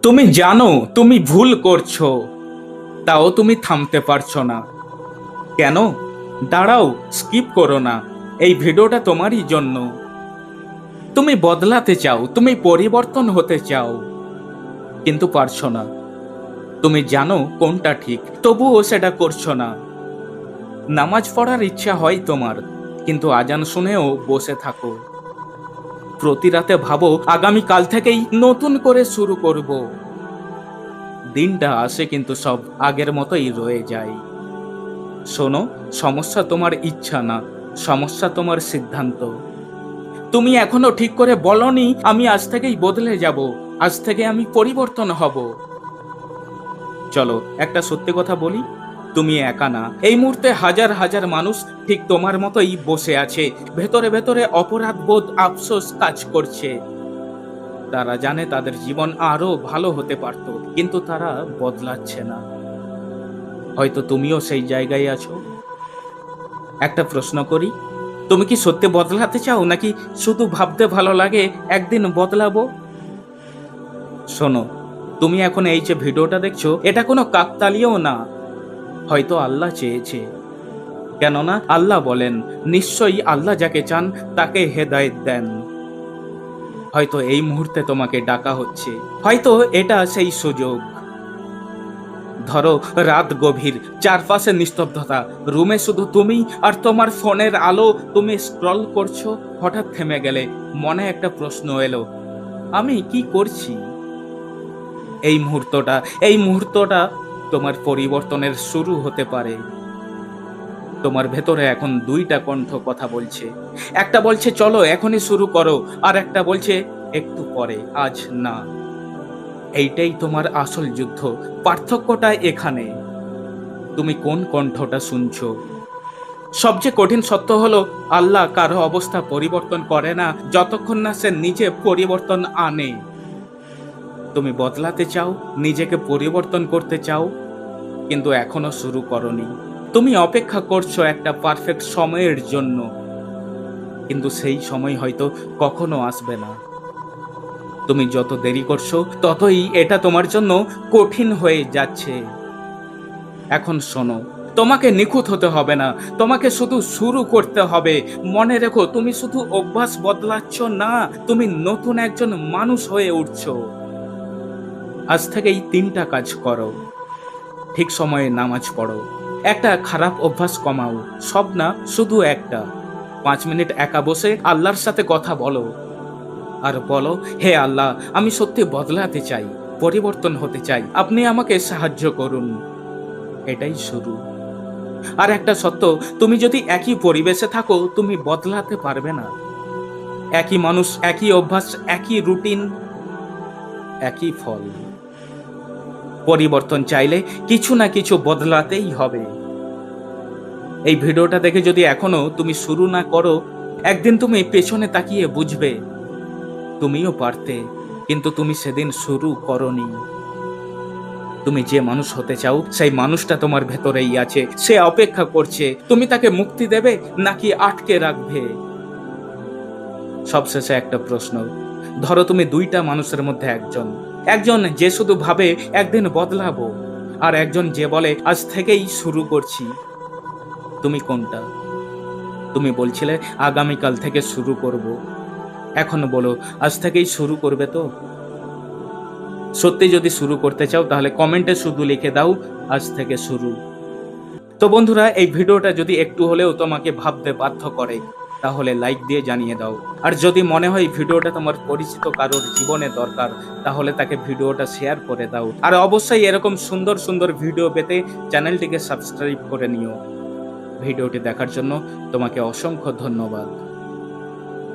তুমি জানো তুমি ভুল করছো, তাও তুমি থামতে পারছো না কেন? দাঁড়াও, স্কিপ করো না। এই ভিডিওটা তোমারই জন্য। তুমি বদলাতে চাও, তুমি পরিবর্তন হতে চাও, কিন্তু পারছো না। তুমি জানো কোনটা ঠিক, তবুও সেটা করছো না। নামাজ পড়ার ইচ্ছা হয় তোমার, কিন্তু আজান শুনেও বসে থাকো। প্রতি রাতে ভাবো আগামী কাল থেকেই নতুন করে শুরু করব। দিনটা আসে কিন্তু সব আগের মতোই রয়ে যায়। শোনো, সমস্যা তোমার ইচ্ছা না, সমস্যা তোমার সিদ্ধান্ত। তুমি এখনো ঠিক করে বলনি আমি আজ থেকেই বদলে যাব, আজ থেকে আমি পরিবর্তন হব। চলো একটা সত্যি কথা বলি, তুমি একা না। এই মুহূর্তে হাজার হাজার মানুষ ঠিক তোমার মতোই বসে আছে, ভেতরে ভেতরে অপরাধ বোধ, আফসোস কাজ করছে। তারা জানে তাদের জীবন আরো ভালো হতে পারত, কিন্তু তারা বদলাচ্ছে না। হয়তো তুমিও সেই জায়গায় আছো। একটা প্রশ্ন করি, তুমি কি সত্যি বদলাতে চাও, নাকি শুধু ভাবতে ভালো লাগে একদিন বদলাবো? শোনো, তুমি এখন এই যে ভিডিওটা দেখছো, এটা কোনো কাকতালীয় না। হয়তো আল্লাহ চেয়েছে। কেননা আল্লাহ বলেন, নিশ্চয়ই আল্লাহ যাকে চান তাকে হেদায়েত দেন। হয়তো এই মুহূর্তে তোমাকে ডাকা হচ্ছে, হয়তো এটা সেই সুযোগ। ধরো রাত গভীর, চারপাশে নিস্তব্ধতা, রুমে শুধু তুমি আর তোমার ফোনের আলো। তুমি স্ক্রল করছো, হঠাৎ থেমে গেলে, মনে একটা প্রশ্ন এলো, আমি কি করছি? এই মুহূর্তটা তোমার পরিবর্তনের শুরু হতে পারে। তোমার ভেতরে এখন দুইটা কণ্ঠ কথা বলছে। একটা বলছে চলো এখনই শুরু করো, আর একটা বলছে একটু পরে, আজ না। এইটাই তোমার আসল যুদ্ধ, পার্থক্যটা এখানে। তুমি কোন কণ্ঠটা শুনছো? সবচেয়ে কঠিন সত্য হলো, আল্লাহ কারো অবস্থা পরিবর্তন করে না যতক্ষণ না সে নিজে পরিবর্তন আনে। তুমি বদলাতে চাও, নিজেকে পরিবর্তন করতে চাও, কিন্তু এখনো শুরু করনি। তুমি অপেক্ষা করছো একটা পারফেক্ট সময়ের জন্য, কিন্তু সেই সময় হয়তো কখনো আসবে না। তুমি যত দেরি করছো, ততই এটা তোমার জন্য কঠিন হয়ে যাচ্ছে। এখন শোনো, তোমাকে নিখুঁত হতে হবে না, তোমাকে শুধু শুরু করতে হবে। মনে রেখো, তুমি শুধু অভ্যাস বদলাচ্ছ না, তুমি নতুন একজন মানুষ হয়ে উঠছো। আজ থেকেই তিনটা কাজ করো। ঠিক সময়ে নামাজ পড়ো, একটা খারাপ অভ্যাস কমাও, সব না শুধু একটা। 5 মিনিট একা বসে আল্লাহর সাথে কথা বলো, আর বলো, হে আল্লাহ, আমি সত্যি বদলাতে চাই, পরিবর্তন হতে চাই, আপনি আমাকে সাহায্য করুন। এটাই শুরু। আর একটা সত্য, তুমি যদি একই পরিবেশে থাকো, তুমি বদলাতে পারবে না। একই মানুষ, একই অভ্যাস, একই রুটিন, একই ফল। পরিবর্তন চাইলে কিছু না কিছু বদলাতেই হবে। এই ভিডিওটা দেখে যদি এখনো তুমি শুরু না করো, একদিন তুমি পেছনে তাকিয়ে বুঝবে তুমিও পারতে, কিন্তু তুমি সেদিন শুরু করনি। তুমি যে মানুষ হতে চাও, সেই মানুষটা তোমার ভেতরেই আছে, সে অপেক্ষা করছে। তুমি তাকে মুক্তি দেবে নাকি আটকে রাখবে? সবশেষে একটা প্রশ্ন, ধরো তুমি দুইটা মানুষের মধ্যে একজন, একজন যে শুধু ভাবে একদিন বদলাবো, আর একজন যে বলে আজ থেকেই শুরু করছি। তুমি কোনটা? তুমি বলছিলে আগামীকাল থেকে শুরু করব, এখন বলো আজ থেকেই শুরু করবে তো? সত্যি যদি শুরু করতে চাও, তাহলে কমেন্টে শুধু লিখে দাও আজ থেকে শুরু। তো বন্ধুরা, এই ভিডিওটা যদি একটু হলেও তোমাকে ভাবতে বাধ্য করে, তাহলে লাইক দিয়ে জানিয়ে দাও। আর যদি মনে হয় ভিডিওটা তোমার পরিচিত কারোর জীবনে দরকার, তাহলে তাকে ভিডিওটা শেয়ার করে দাও। আর অবশ্যই এরকম সুন্দর সুন্দর ভিডিও পেতে চ্যানেলটিকে সাবস্ক্রাইব করে নিও। ভিডিওটি দেখার জন্য তোমাকে অসংখ্য ধন্যবাদ।